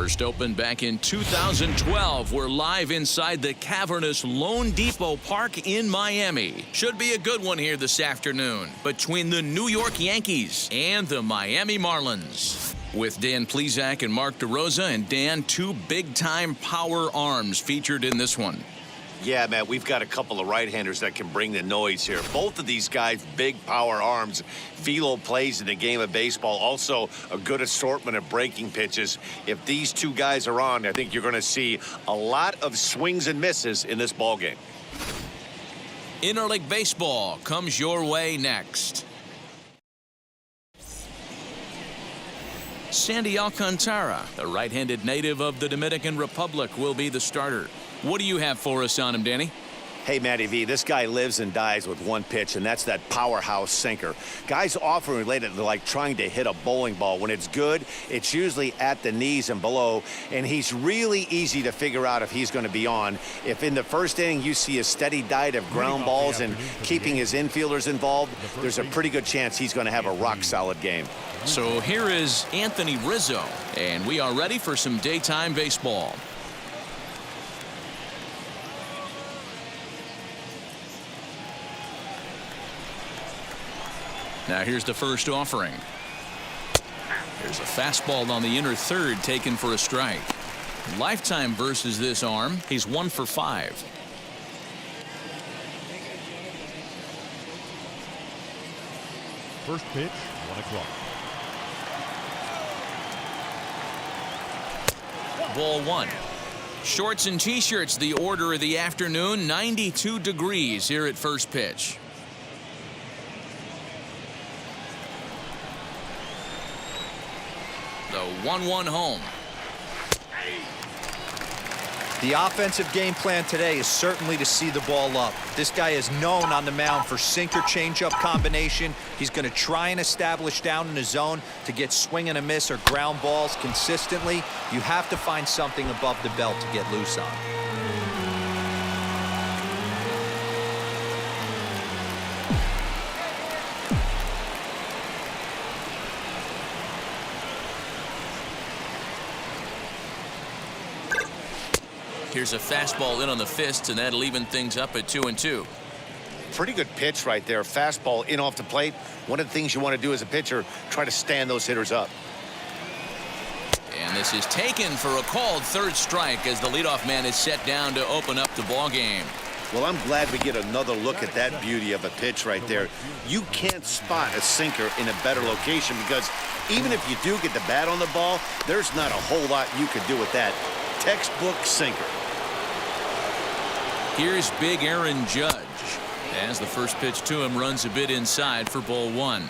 First opened back in 2012. We're live inside the cavernous Lone Depot Park in Miami. Should be a good one here this afternoon between the New York Yankees and the Miami Marlins. With Dan Plesac and Mark DeRosa. And Dan, two big-time power arms featured in this one. Yeah, man, we've got a couple of right-handers that can bring the noise here. Both of these guys, big power arms. Philo plays in the game of baseball. Also, a good assortment of breaking pitches. If these two guys are on, I think you're going to see a lot of swings and misses in this ball game. Interleague Baseball comes your way next. Sandy Alcantara, the right-handed native of the Dominican Republic, will be the starter. What do you have for us on him, Danny? Hey, Matty V, this guy lives and dies with one pitch, and that's that powerhouse sinker. Guys often relate it to like trying to hit a bowling ball. When it's good, it's usually at the knees and below, and he's really easy to figure out if he's going to be on. If in the first inning you see a steady diet of ground balls and keeping his infielders involved, there's a pretty good chance he's going to have a rock-solid game. So here is Anthony Rizzo, and we are ready for some daytime baseball. Now here's the first offering. There's a fastball on the inner third taken for a strike. Lifetime versus this arm. He's 1 for 5. First pitch, 1 o'clock. Ball 1. Shorts and t-shirts, the order of the afternoon. 92 degrees here at first pitch. The 1-1 home. The offensive game plan today is certainly to see the ball up. This guy is known on the mound for sinker changeup combination. He's going to try and establish down in the zone to get swing and a miss or ground balls consistently. You have to find something above the belt to get loose on. Here's a fastball in on the fists, and that'll even things up at 2-2. Pretty good pitch right there. Fastball in off the plate. One of the things you want to do as a pitcher, try to stand those hitters up. And this is taken for a called third strike as the leadoff man is set down to open up the ball game. Well, I'm glad we get another look at that beauty of a pitch right there. You can't spot a sinker in a better location because even if you do get the bat on the ball, there's not a whole lot you could do with that. Textbook sinker. Here's big Aaron Judge as the first pitch to him runs a bit inside for ball 1.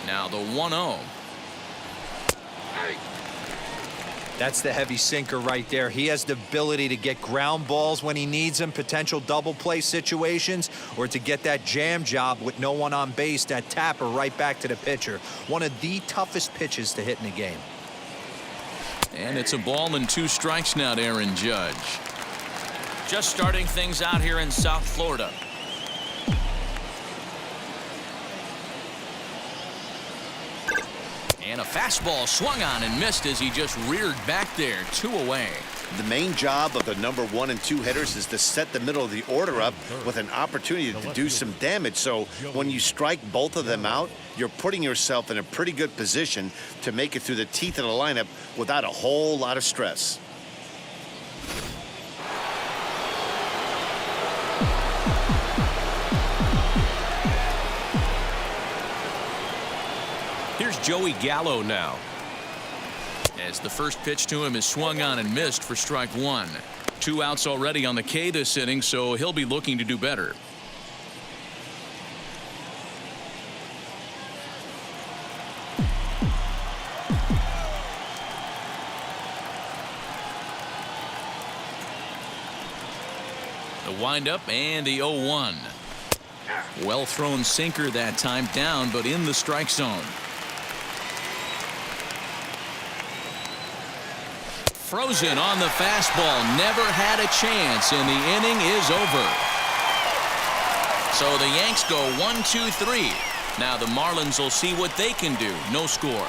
Now the 1-0. That's the heavy sinker right there. He has the ability to get ground balls when he needs them, potential double play situations, or to get that jam job with no one on base, that tapper right back to the pitcher. One of the toughest pitches to hit in the game. And it's a ball and 2 strikes now to Aaron Judge. Just starting things out here in South Florida. And a fastball swung on and missed as he just reared back there. 2 away. The main job of the number 1 and 2 hitters is to set the middle of the order up with an opportunity to do some damage. So when you strike both of them out, you're putting yourself in a pretty good position to make it through the teeth of the lineup without a whole lot of stress. Here's Joey Gallo now, as the first pitch to him is swung on and missed for strike 1. 2 outs already on the K this inning, so he'll be looking to do better. The windup and the 0-1. Well thrown sinker that time, down but in the strike zone. Frozen on the fastball. Never had a chance, and the inning is over. So the Yanks go 1-2-3. Now the Marlins will see what they can do. No score.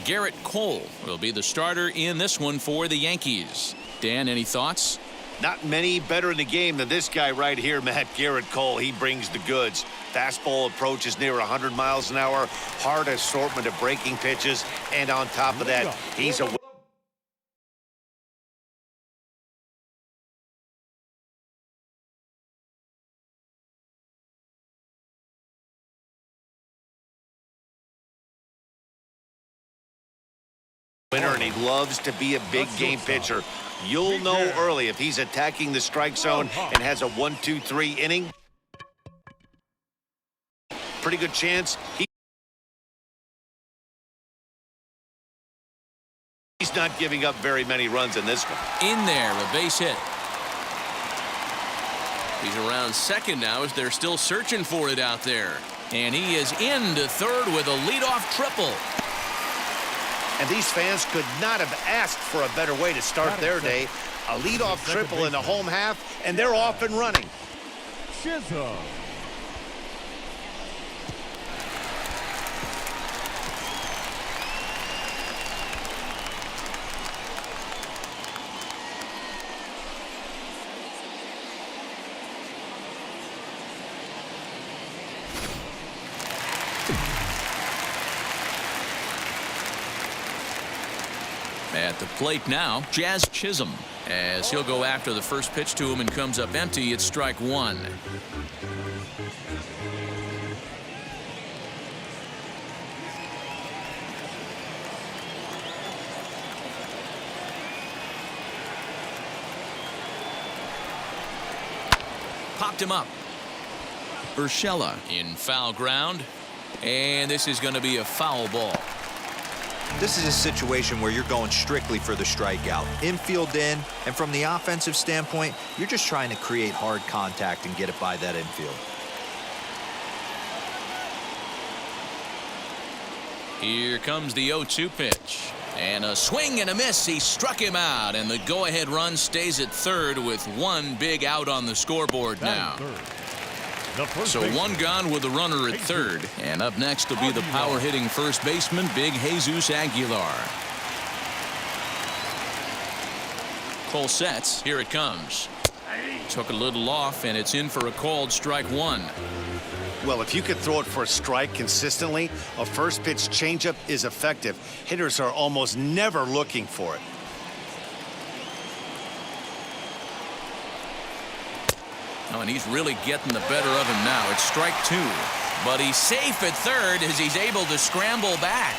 Garrett Cole will be the starter in this one for the Yankees. Dan, any thoughts? Not many better in the game than this guy right here, Matt. Garrett Cole. He brings the goods. Fastball approaches near 100 miles an hour. Hard assortment of breaking pitches. And on top of that, he's a winner, and he loves to be a big game pitcher. You'll know early if he's attacking the strike zone and has a 1-2-3 inning. Pretty good chance he's not giving up very many runs in this one. In there, a base hit. He's around second now as they're still searching for it out there. And he is into third with a leadoff triple. And these fans could not have asked for a better way to start their day. A leadoff triple in the home half, and they're off and running. Chisholm. At the plate now, Jazz Chisholm, as he'll go after the first pitch to him and comes up empty. It's strike one. Popped him up. Urshela in foul ground, and this is going to be a foul ball. This is a situation where you're going strictly for the strikeout. Infield in, and from the offensive standpoint, you're just trying to create hard contact and get it by that infield. Here comes the 0-2 pitch. And a swing and a miss. He struck him out, and the go-ahead run stays at third with one big out on the scoreboard now. So one gone with the runner at third. And up next will be the power-hitting first baseman, Big Jesus Aguilar. Cole sets. Here it comes. Took a little off, and it's in for a called strike one. Well, if you could throw it for a strike consistently, a first pitch changeup is effective. Hitters are almost never looking for it. Oh, and he's really getting the better of him now. It's strike two. But he's safe at third as he's able to scramble back.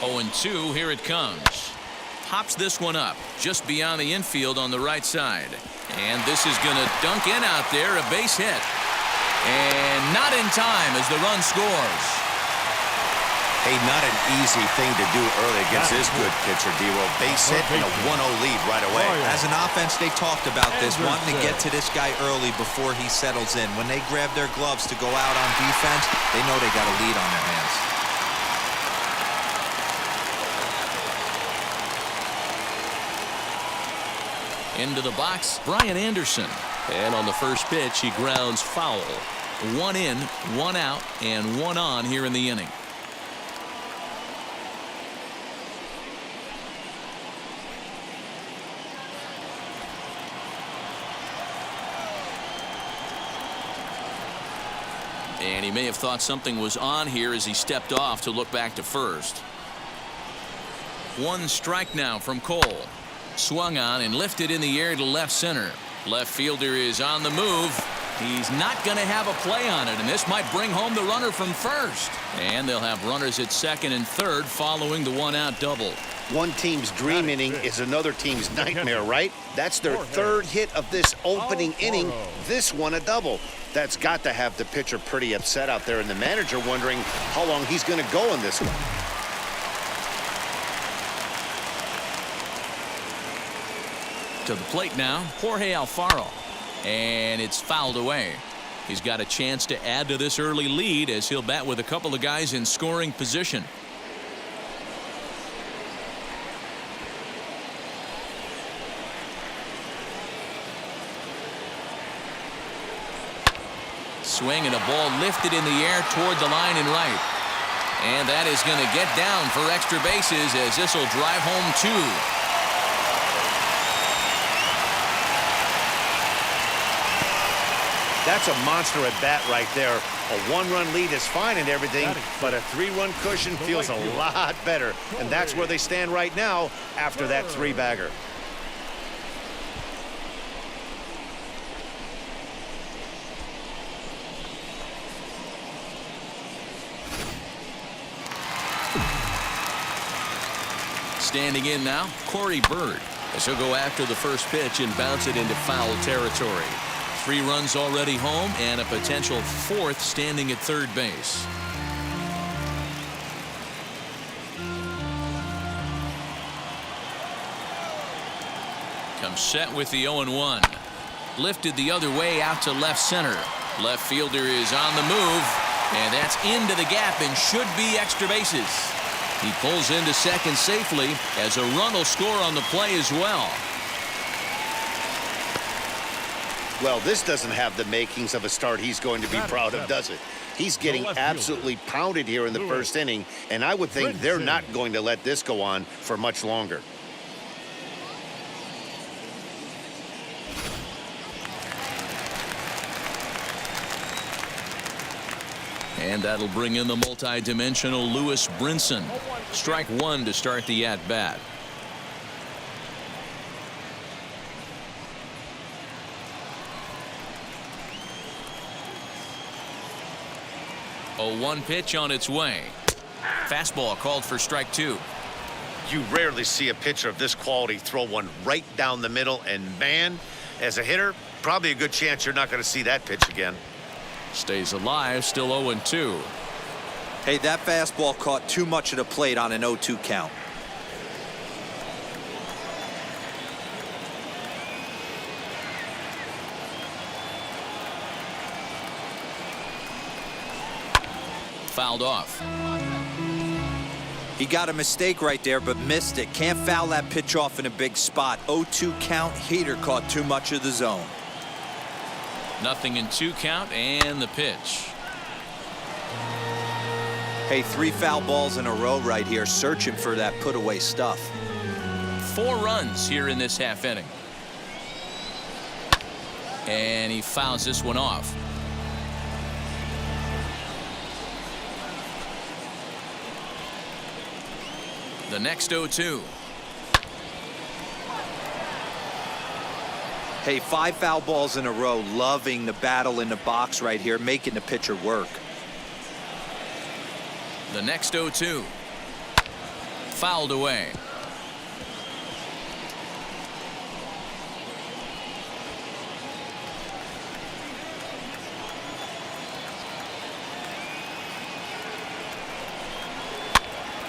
Oh, and 2, here it comes. Pops this one up just beyond the infield on the right side. And this is going to dunk in out there, a base hit. And not in time as the run scores. Hey, not an easy thing to do early against this good pitcher, D-Roll. Base hit and a 1-0 lead right away. As an offense, they talked about this, wanting to get to this guy early before he settles in. When they grab their gloves to go out on defense, they know they got a lead on their hands. Into the box, Brian Anderson. And on the first pitch, he grounds foul. 1 in, 1 out, and 1 on here in the inning. And he may have thought something was on here as he stepped off to look back to first. 1 strike now from Cole. Swung on and lifted in the air to left center. Left fielder is on the move. He's not going to have a play on it, and this might bring home the runner from first. And they'll have runners at second and third following the 1-out double. One team's dream inning is another team's nightmare, right? That's their third hit of this opening inning. This one a double. That's got to have the pitcher pretty upset out there, and the manager wondering how long he's going to go in this one. To the plate now, Jorge Alfaro. And it's fouled away. He's got a chance to add to this early lead as he'll bat with a couple of guys in scoring position. Swing and a ball lifted in the air toward the line and right. And that is going to get down for extra bases as this will drive home 2. That's a monster at bat right there. A 1-run lead is fine and everything, but a 3-run cushion feels a lot better. And that's where they stand right now after that 3-bagger. Standing in now, Corey Bird, as he'll go after the first pitch and bounce it into foul territory. 3 runs already home and a potential 4th standing at third base. Comes set with the 0-1. Lifted the other way out to left center. Left fielder is on the move, and that's into the gap and should be extra bases. He pulls into second safely as a run will score on the play as well. Well, this doesn't have the makings of a start he's going to be proud of, does it? He's getting absolutely pounded here in the first inning, and I would think they're not going to let this go on for much longer. And that'll bring in the multi-dimensional Lewis Brinson. Strike 1 to start the at-bat. A 1 pitch on its way. Fastball called for strike 2. You rarely see a pitcher of this quality throw one right down the middle, and man, as a hitter, probably a good chance you're not going to see that pitch again. Stays alive, still 0-2. Hey, that fastball caught too much of the plate on an 0-2 count. Fouled off. He got a mistake right there, but missed it. Can't foul that pitch off in a big spot. 0-2 count. Heater caught too much of the zone. Nothing in 2 count, and the pitch. Hey, 3 foul balls in a row right here, searching for that put-away stuff. 4 runs here in this half inning. And he fouls this one off. The next 0-2. Hey, 5 foul balls in a row. Loving the battle in the box right here, making the pitcher work. The next 0-2. Fouled away.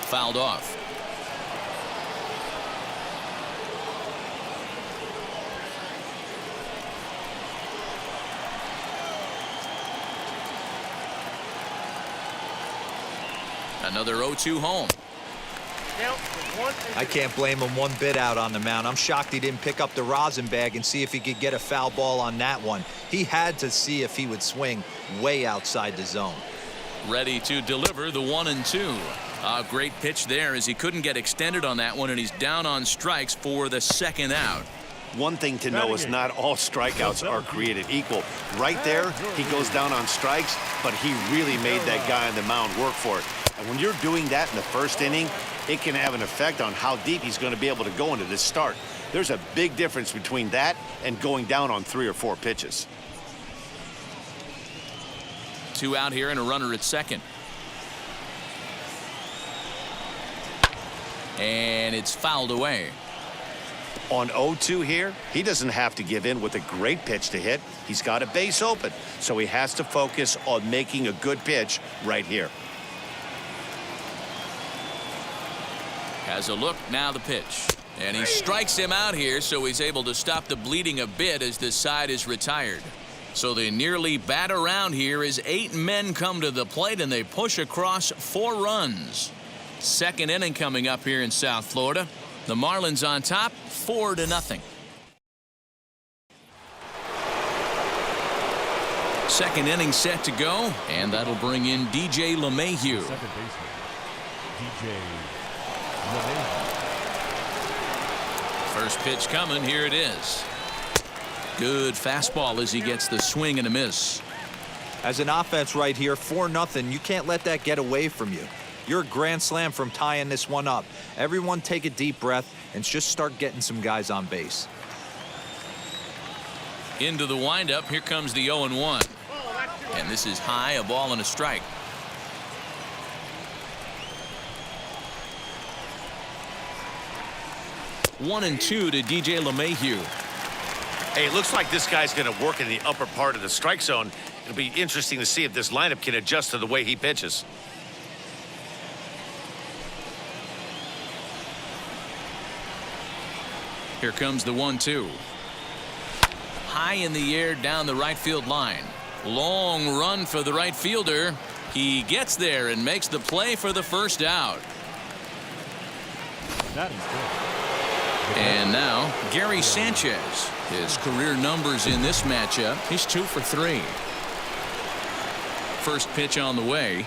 Fouled off. Another 0-2 home. I can't blame him one bit out on the mound. I'm shocked he didn't pick up the rosin bag and see if he could get a foul ball on that one. He had to see if he would swing way outside the zone. Ready to deliver the 1-2. A great pitch there as he couldn't get extended on that one, and he's down on strikes for the second out. One thing to know is not all strikeouts are created equal. Right there, he goes down on strikes, but he really made that guy on the mound work for it. And when you're doing that in the first inning, it can have an effect on how deep he's going to be able to go into this start. There's a big difference between that and going down on 3 or 4 pitches. 2 out here and a runner at second. And it's fouled away. On 0-2 here, he doesn't have to give in with a great pitch to hit. He's got a base open, so he has to focus on making a good pitch right here. Has a look, now the pitch. And he strikes him out here, so he's able to stop the bleeding a bit as this side is retired. So they nearly bat around here as 8 men come to the plate and they push across 4 runs. Second inning coming up here in South Florida. The Marlins on top 4-0. Second inning set to go, and that'll bring in DJ LeMahieu. Second baseman, DJ LeMahieu. First pitch coming. Here it is. Good fastball as he gets the swing and a miss. As an offense right here, 4-0. You can't let that get away from you. You're a grand slam from tying this one up. Everyone take a deep breath and just start getting some guys on base. Into the windup. Here comes the 0-1. And this is high, a ball and a strike. One and two to DJ LeMahieu. Hey, it looks like this guy's going to work in the upper part of the strike zone. It'll be interesting to see if this lineup can adjust to the way he pitches. Here comes the 1-2. High in the air down the right field line. Long run for the right fielder. He gets there and makes the play for the first out. That is good. And now Gary Sanchez. His career numbers in this matchup. He's 2 for 3. First pitch on the way.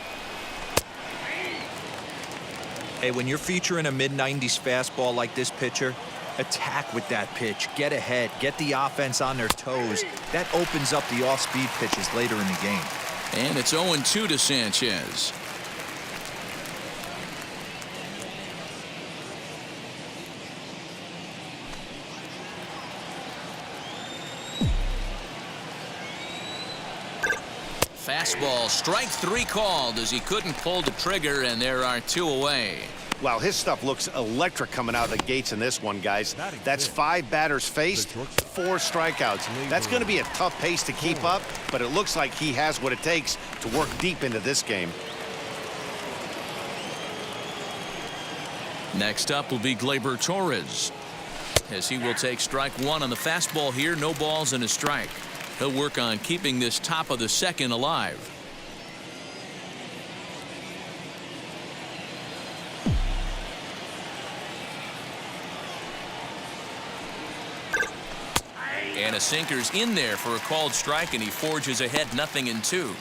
Hey, when you're featuring a mid-90s fastball like this pitcher, attack with that pitch. Get ahead. Get the offense on their toes. That opens up the off-speed pitches later in the game. And it's 0-2 to Sanchez. Fastball, strike 3 called as he couldn't pull the trigger, and there are 2 away. Wow, his stuff looks electric coming out of the gates in this one, guys. That's 5 batters faced, 4 strikeouts. That's going to be a tough pace to keep up, but it looks like he has what it takes to work deep into this game. Next up will be Gleyber Torres, as he will take strike 1 on the fastball here. No balls and a strike. He'll work on keeping this top of the second alive. And a sinker's in there for a called strike, and he forges ahead 0-2.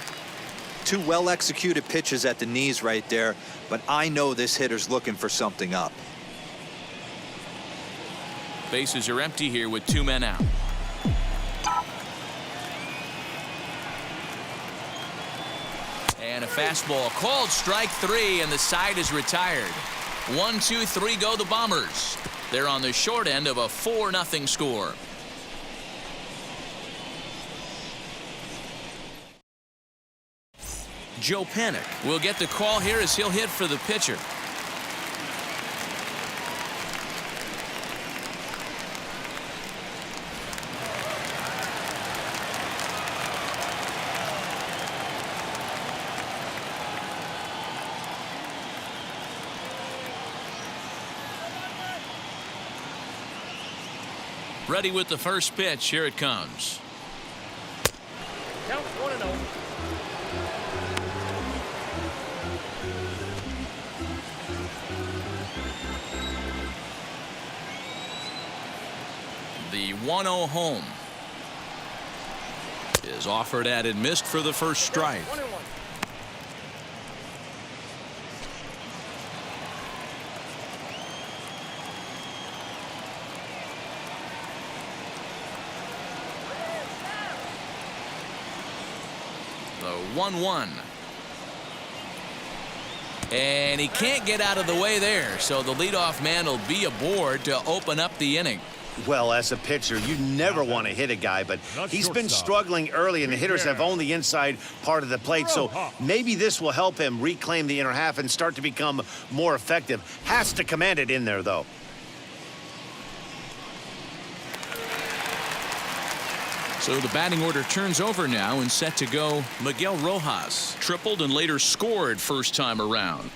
2 well-executed pitches at the knees right there, but I know this hitter's looking for something up. Bases are empty here with 2 men out. And a fastball called strike 3, and the side is retired. 1, 2, 3 go the Bombers. They're on the short end of a 4-0 score. Joe Panik will get the call here as he'll hit for the pitcher. Ready with the first pitch. Here it comes. Count 1-0. The 1-0 home is offered at and missed for the first strike. The 1-1. And he can't get out of the way there, so the leadoff man will be aboard to open up the inning. Well, as a pitcher, you never want to hit a guy, but he's been struggling early, and the hitters have owned the inside part of the plate, so maybe this will help him reclaim the inner half and start to become more effective. Has to command it in there, though. So the batting order turns over now, and set to go Miguel Rojas. Tripled and later scored first time around.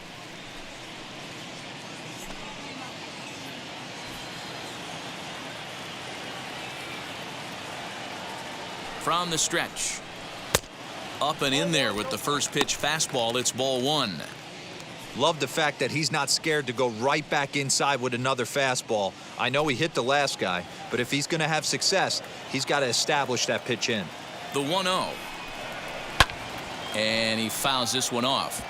from the stretch. Up and in there with the first pitch fastball. It's ball one. Love the fact that he's not scared to go right back inside with another fastball. I know he hit the last guy, but if he's going to have success, he's got to establish that pitch in. The 1-0. And he fouls this one off.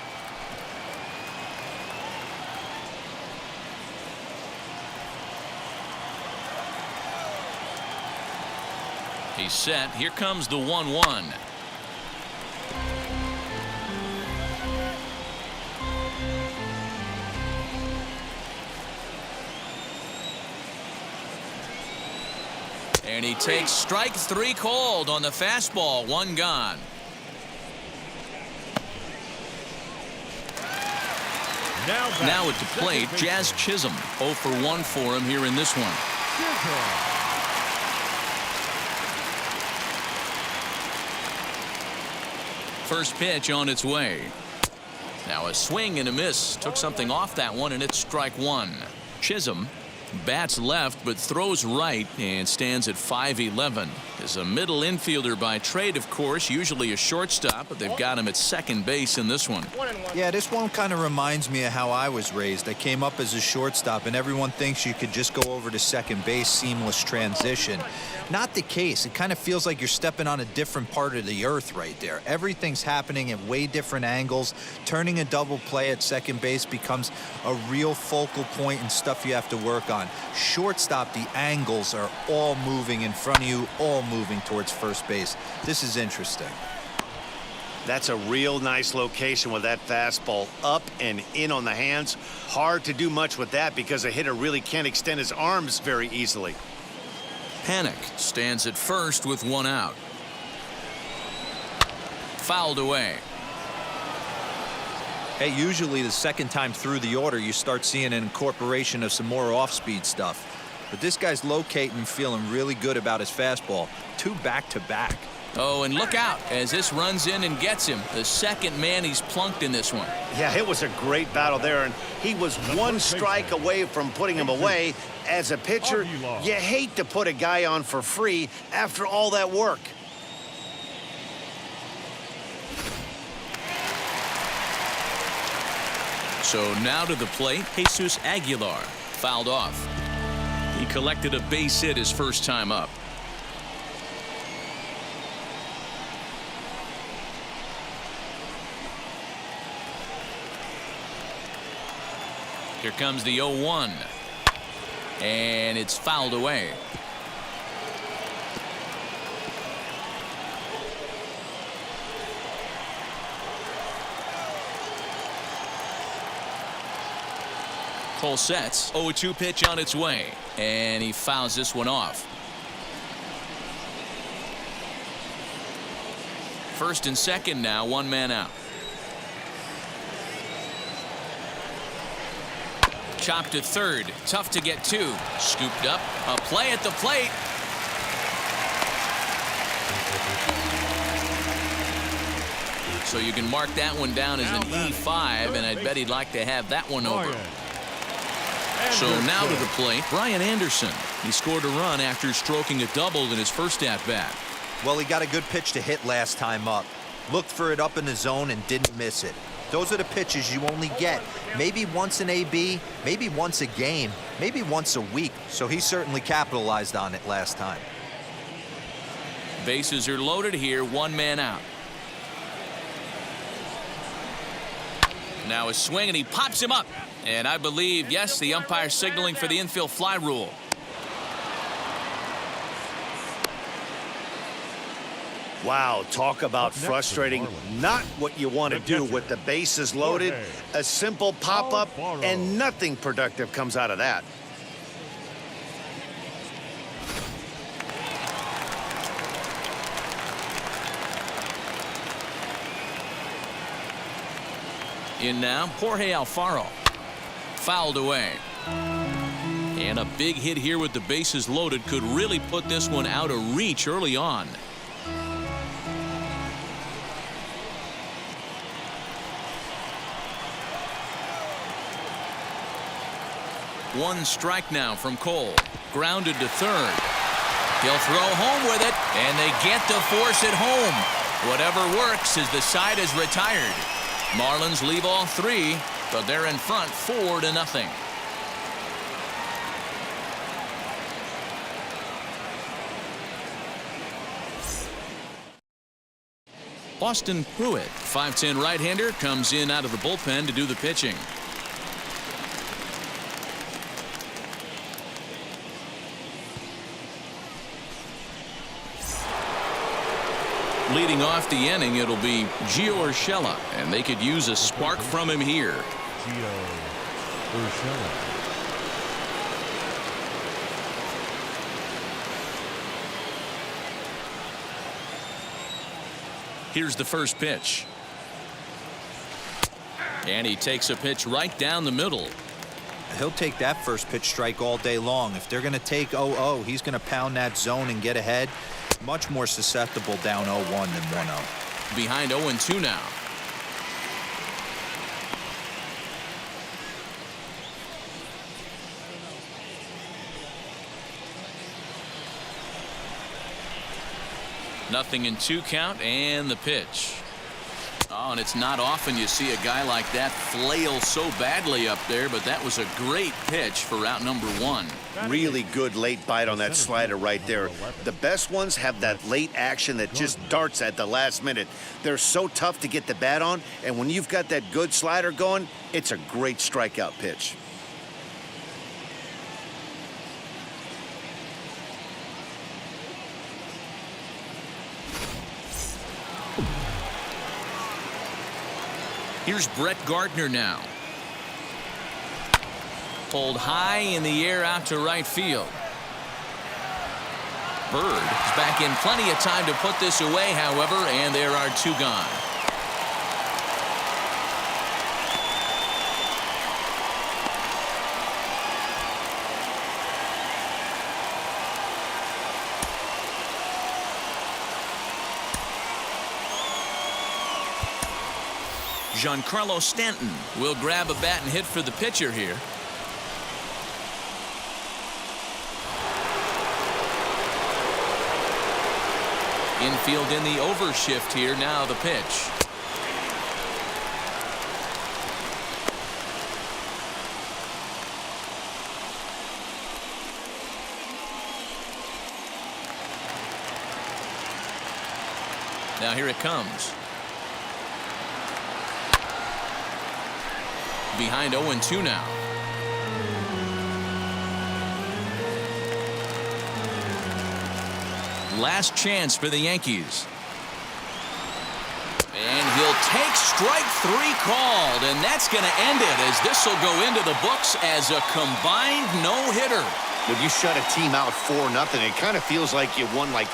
He's set. Here comes the 1-1. And he takes strike three called on the fastball. One gone. Now at the plate, Jazz Chisholm. 0 for 1 for him here in this one. First pitch on its way. Now a swing and a miss. Took something off that one, and it's strike one. Chisholm bats left but throws right and stands at 5'11". Is a middle infielder by trade, of course, usually a shortstop, but they've got him at second base in this one. Yeah, this one kind of reminds me of how I was raised. I came up as a shortstop, and everyone thinks you could just go over to second base, seamless transition. Not the case. It kind of feels like you're stepping on a different part of the earth right there. Everything's happening at way different angles. Turning a double play at second base becomes a real focal point and stuff you have to work on. Shortstop, the angles are all moving in front of you, all moving towards first base. This is interesting. That's a real nice location with that fastball up and in on the hands. Hard to do much with that because a hitter really can't extend his arms very easily. Panic stands at first with one out. Fouled away. Hey, usually the second time through the order you start seeing an incorporation of some more off-speed stuff. But this guy's locating and feeling really good about his fastball. 2 back-to-back. Oh, and look out as this runs in and gets him. The second man he's plunked in this one. Yeah, it was a great battle there, and he was one strike away from putting him away. As a pitcher, you hate to put a guy on for free after all that work. So now to the plate, Jesus Aguilar. Fouled off. He collected a base hit his first time up. Here comes the 0-1. And it's fouled away. Cole sets. 0-2 pitch on its way. And he fouls this one off. First and second now, one man out. Chopped to third. Tough to get to. Scooped up. A play at the plate. So you can mark that one down as an E5, and I'd bet he'd like to have that one over. So now to the plate, Brian Anderson. He scored a run after stroking a double in his first at-bat. Well, he got a good pitch to hit last time up. Looked for it up in the zone and didn't miss it. Those are the pitches you only get maybe once an AB, maybe once a game, maybe once a week. So he certainly capitalized on it last time. Bases are loaded here, one man out. Now a swing, and he pops him up. And I believe, yes, the umpire signaling for the infield fly rule. Wow, talk about frustrating. Not what you want to do with the bases loaded. A simple pop-up, and nothing productive comes out of that. In now, Jorge Alfaro. Fouled away. And a big hit here with the bases loaded could really put this one out of reach early on. One strike now from Cole. Grounded to third. He'll throw home with it, and they get to force it home. Whatever works as the side is retired. Marlins leave all three, but they're in front 4-0. Austin Pruitt, 5'10" right-hander, comes in out of the bullpen to do the pitching. Leading off the inning, it'll be Gio Urshela, and they could use a spark from him here. Gio Urshela. Here's the first pitch. And he takes a pitch right down the middle. He'll take that first pitch strike all day long. If they're going to take 0-0, he's going to pound that zone and get ahead. Much more susceptible down 0-1 than 1-0. Behind 0-2 now. Nothing in 2 count, and the pitch. Oh, and it's not often you see a guy like that flail so badly up there, but that was a great pitch for out number 1. Really good late bite on that slider right there. The best ones have that late action that just darts at the last minute. They're so tough to get the bat on, and when you've got that good slider going, it's a great strikeout pitch. Here's Brett Gardner now. Pulled high in the air out to right field. Bird is back in plenty of time to put this away, however, and there are 2 gone. Giancarlo Stanton will grab a bat and hit for the pitcher here. Infield in the overshift here. Now the pitch. Now here it comes. Behind 0-2 now. Last chance for the Yankees. And he'll take strike 3 called, and that's going to end it, as this will go into the books as a combined no-hitter. When you shut a team out 4-0, it kind of feels like you won like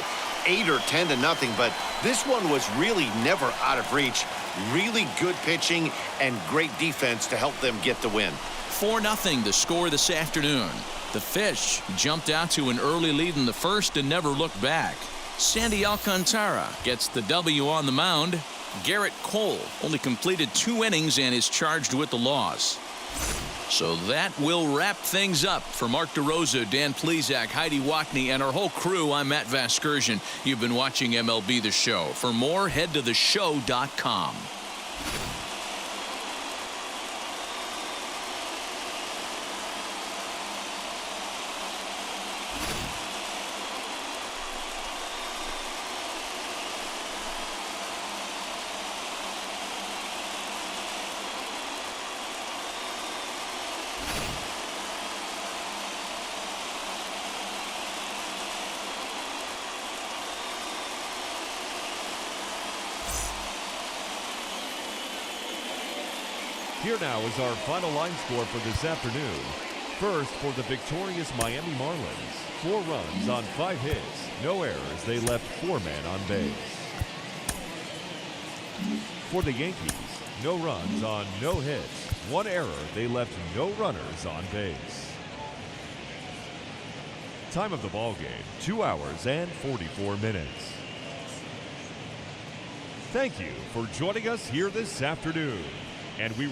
8 or 10-0, but this one was really never out of reach. Really good pitching and great defense to help them get the win. 4-0 the score this afternoon. The Fish jumped out to an early lead in the first and never looked back. Sandy Alcantara gets the W on the mound. Garrett Cole only completed 2 innings and is charged with the loss. So that will wrap things up. For Mark DeRosa, Dan Plesac, Heidi Watney, and our whole crew, I'm Matt Vasgersian. You've been watching MLB The Show. For more, head to theshow.com. Here now is our final line score for this afternoon. First, for the victorious Miami Marlins, 4 runs on 5 hits, no errors. They left 4 men on base. For the Yankees, no runs on no hits, 1 error. They left no runners on base. Time of the ball game, 2 hours and 44 minutes. Thank you for joining us here this afternoon, and we